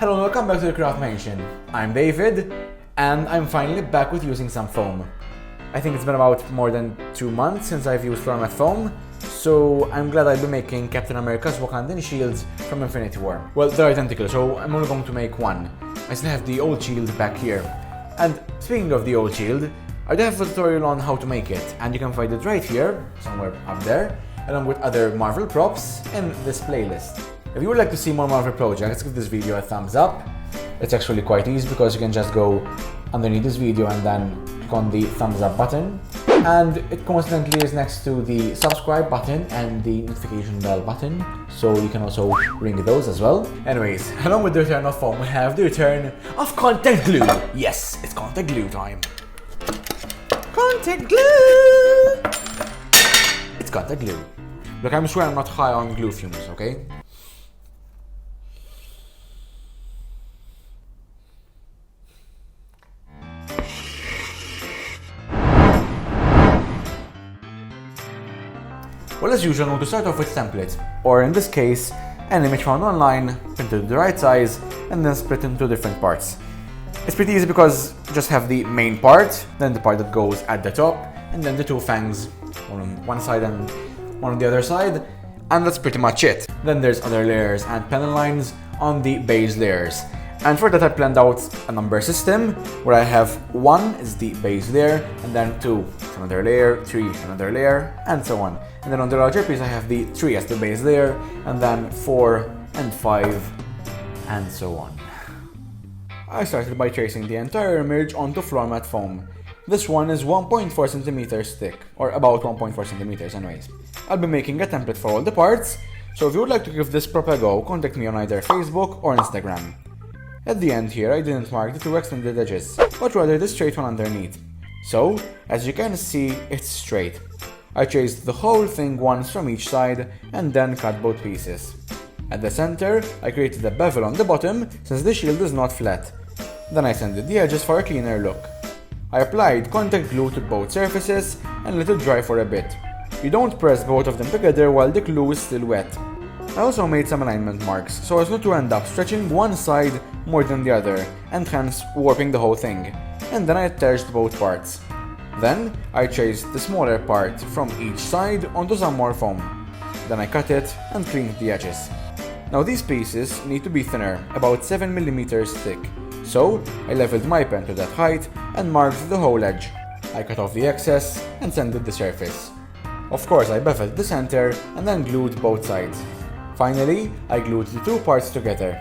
Hello and welcome back to the Craft Mansion. I'm David, and I'm finally back with using some foam. I think it's been about more than 2 months since I've used floor mat foam, so I'm glad I'll be making Captain America's Wakandan shields from Infinity War. Well, they're identical, so I'm only going to make one. I still have the old shield back here. And speaking of the old shield, I do have a tutorial on how to make it, and you can find it right here, somewhere up there, along with other Marvel props in this playlist. If you would like to see more Marvel projects, give this video a thumbs up. It's actually quite easy because you can just go underneath this video and then click on the thumbs up button. And it coincidentally is next to the subscribe button and the notification bell button, so you can also ring those as well. Anyways, along with the return of foam, we have the return of contact glue. Yes, it's contact glue time. Contact glue! It's contact glue. Look, I'm sure I'm not high on glue fumes, okay? Well, as usual, I'm going to start off with template, or in this case, an image found online, printed to the right size, and then split into different parts. It's pretty easy because you just have the main part, then the part that goes at the top, and then the two fangs, one on one side and one on the other side, and that's pretty much it. Then there's other layers and panel lines on the base layers. And for that I planned out a number system where I have 1 is the base layer, and then 2 is another layer, 3 is another layer, and so on. And then on the larger piece I have the 3 as the base layer, and then 4 and 5, and so on. I started by tracing the entire image onto floor mat foam. This one is 1.4 centimeters thick, or about 1.4 centimeters anyways. I'll be making a template for all the parts, so if you would like to give this proper go, contact me on either Facebook or Instagram. At the end here, I didn't mark the 2 extended edges, but rather the straight one underneath. So, as you can see, it's straight. I traced the whole thing once from each side, and then cut both pieces. At the center, I created a bevel on the bottom, since the shield is not flat. Then I sanded the edges for a cleaner look. I applied contact glue to both surfaces, and let it dry for a bit. You don't press both of them together while the glue is still wet. I also made some alignment marks, so as not to end up stretching one side more than the other, and hence warping the whole thing. And then I attached both parts. Then I traced the smaller part from each side onto some more foam. Then I cut it and cleaned the edges. Now these pieces need to be thinner, about 7 mm thick, so I leveled my pen to that height and marked the whole edge. I cut off the excess and sanded the surface. Of course I beveled the center and then glued both sides. Finally, I glued the 2 parts together.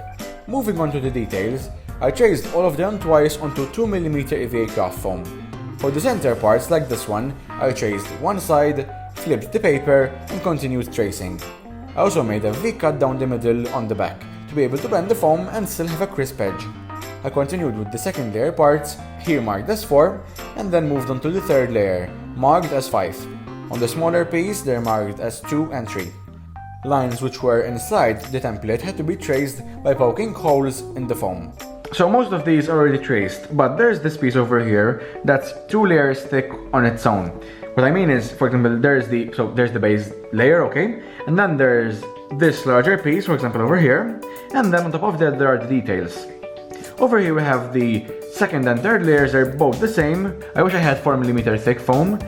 Moving on to the details, I traced all of them twice onto 2 mm EVA craft foam. For the center parts, like this one, I traced one side, flipped the paper, and continued tracing. I also made a V cut down the middle on the back, to be able to bend the foam and still have a crisp edge. I continued with the second layer parts, here marked as 4, and then moved on to the third layer, marked as 5. On the smaller piece, they're marked as 2 and 3. Lines which were inside the template had to be traced by poking holes in the foam. So most of these are already traced, but there's this piece over here that's 2 layers thick on its own. What I mean is, for example, there's the base layer, okay? And then there's this larger piece, for example, over here, and then on top of that there are the details. Over here we have the second and third layers, they're both the same. I wish I had 4 mm thick foam,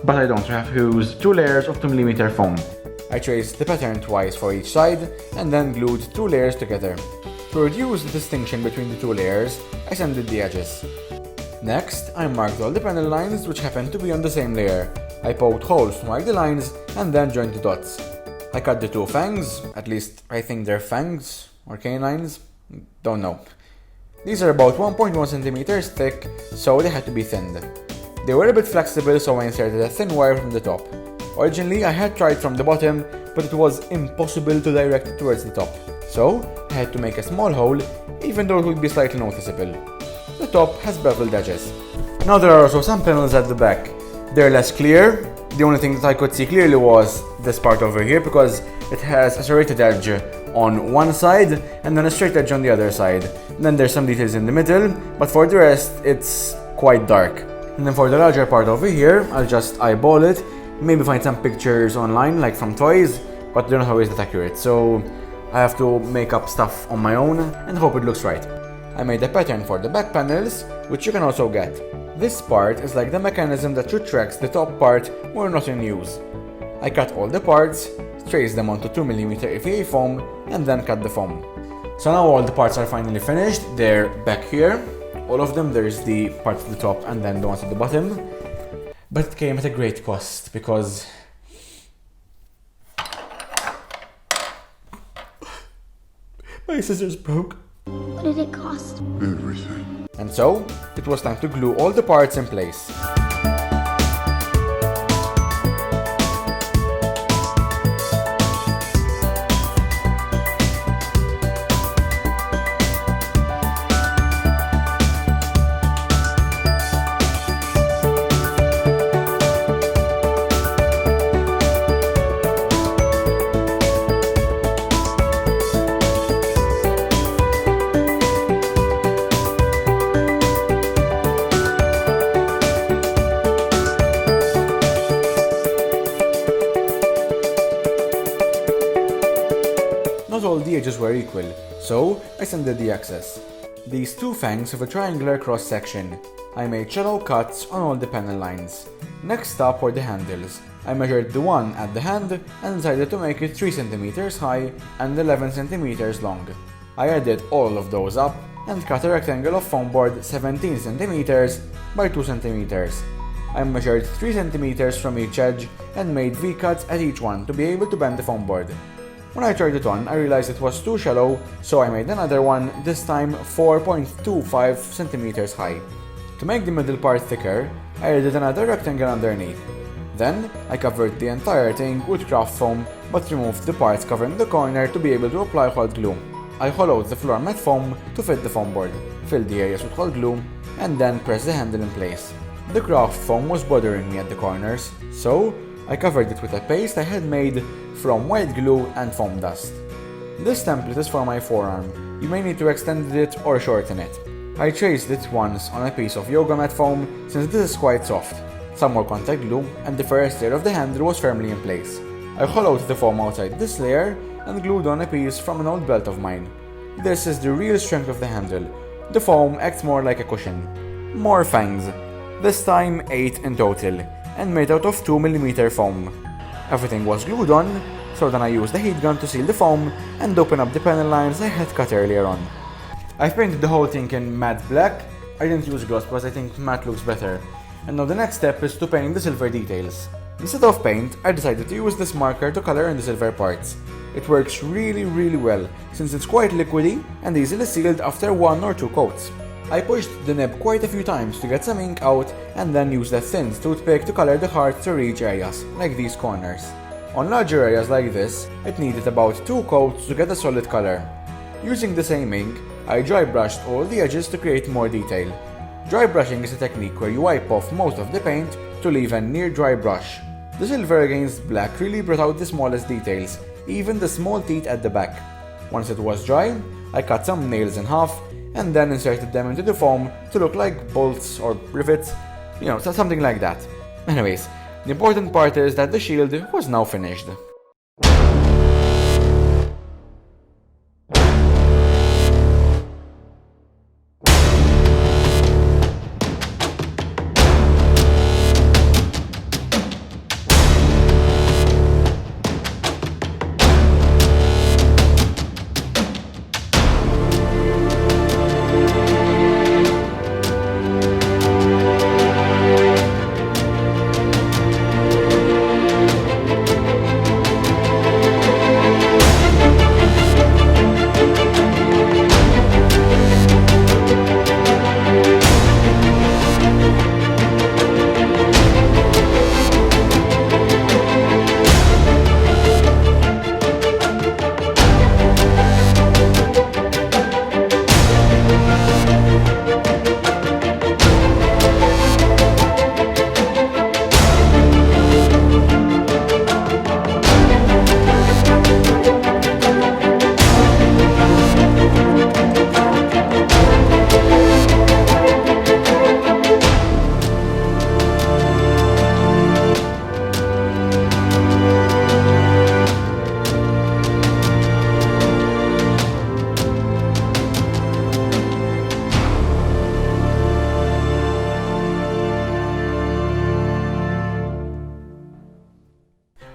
but I don't, so I have to use 2 layers of 2 mm foam. I traced the pattern twice for each side, and then glued 2 layers together. To reduce the distinction between the 2 layers, I sanded the edges. Next, I marked all the panel lines which happened to be on the same layer. I poked holes to mark the lines, and then joined the dots. I cut the 2 fangs, at least I think they're fangs, or canines, don't know. These are about 1.1 cm thick, so they had to be thinned. They were a bit flexible, so I inserted a thin wire from the top. Originally I had tried from the bottom, but it was impossible to direct it towards the top. So I had to make a small hole, even though it would be slightly noticeable. The top has beveled edges. Now there are also some panels at the back. They're less clear. The only thing that I could see clearly was this part over here, because it has a serrated edge on one side and then a straight edge on the other side. And then there's some details in the middle, but for the rest it's quite dark. And then for the larger part over here, I'll just eyeball it, maybe find some pictures online like from toys, but they're not always that accurate. So I have to make up stuff on my own and hope it looks right. I made a pattern for the back panels, which you can also get. This part is like the mechanism that retracts the top part when not in use. I cut all the parts, traced them onto 2mm EVA foam, and then cut the foam. So now all the parts are finally finished. They're back here. All of them. There's the parts at the top and then the ones at the bottom. But it came at a great cost because my scissors broke. What did it cost? Everything. And so, it was time to glue all the parts in place. Not all the edges were equal, so I sanded the excess. These two fangs have a triangular cross section. I made shallow cuts on all the panel lines. Next up were the handles. I measured the one at the hand and decided to make it 3 cm high and 11 cm long. I added all of those up and cut a rectangle of foam board 17 cm by 2 cm. I measured 3 cm from each edge and made V-cuts at each one to be able to bend the foam board. When I tried it on, I realized it was too shallow, so I made another one, this time 4.25 cm high. To make the middle part thicker, I added another rectangle underneath. Then, I covered the entire thing with craft foam, but removed the parts covering the corner to be able to apply hot glue. I hollowed the floor mat foam to fit the foam board, filled the areas with hot glue, and then pressed the handle in place. The craft foam was bothering me at the corners, so I covered it with a paste I had made from white glue and foam dust. This template is for my forearm. You may need to extend it or shorten it. I traced it once on a piece of yoga mat foam since this is quite soft. Some more contact glue and the first layer of the handle was firmly in place. I hollowed the foam outside this layer and glued on a piece from an old belt of mine. This is the real strength of the handle. The foam acts more like a cushion. More fangs. This time 8 in total, and made out of 2mm foam. Everything was glued on, so then I used the heat gun to seal the foam and open up the panel lines I had cut earlier on. I've painted the whole thing in matte black. I didn't use gloss because I think matte looks better. And now the next step is to paint the silver details. Instead of paint, I decided to use this marker to color in the silver parts. It works really well, since it's quite liquidy and easily sealed after 1 or 2 coats. I pushed the nib quite a few times to get some ink out and then used a thin toothpick to color the hard to reach areas, like these corners. On larger areas like this, it needed about 2 coats to get a solid color. Using the same ink, I dry brushed all the edges to create more detail. Dry brushing is a technique where you wipe off most of the paint to leave a near dry brush. The silver against black really brought out the smallest details, even the small teeth at the back. Once it was dry, I cut some nails in half and then inserted them into the foam to look like bolts or rivets, something like that. Anyways, the important part is that the shield was now finished.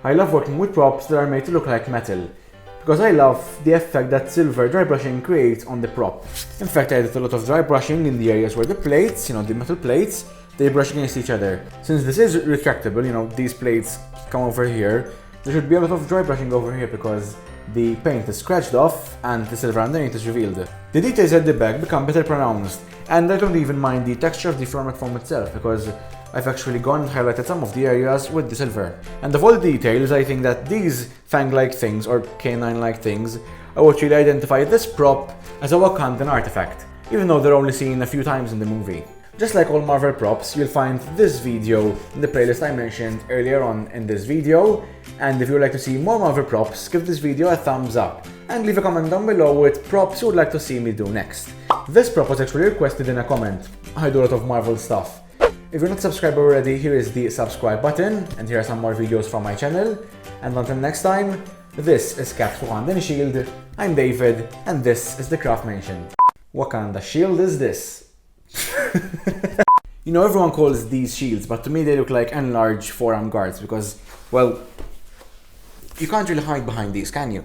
I love working with props that are made to look like metal, because I love the effect that silver dry brushing creates on the prop. In fact, I did a lot of dry brushing in the areas where the plates, the metal plates, they brush against each other. Since this is retractable, these plates come over here, there should be a lot of dry brushing over here because the paint is scratched off and the silver underneath is revealed. The details at the back become better pronounced, and I don't even mind the texture of the floor mat foam itself because I've actually gone and highlighted some of the areas with the silver. And of all the details, I think that these fang-like things or canine-like things are what really identify this prop as a Wakandan artifact, even though they're only seen a few times in the movie. Just like all Marvel props, you'll find this video in the playlist I mentioned earlier on in this video, and if you would like to see more Marvel props, give this video a thumbs up, and leave a comment down below with props you would like to see me do next. This prop was actually requested in a comment. I do a lot of Marvel stuff. If you're not subscribed already, here is the subscribe button, and here are some more videos from my channel, and until next time, this is Cap's Wakandan Shield, I'm David, and this is the Craftmansion. What kind of shield is this? Everyone calls these shields, but to me they look like enlarged forearm guards because, well, you can't really hide behind these, can you?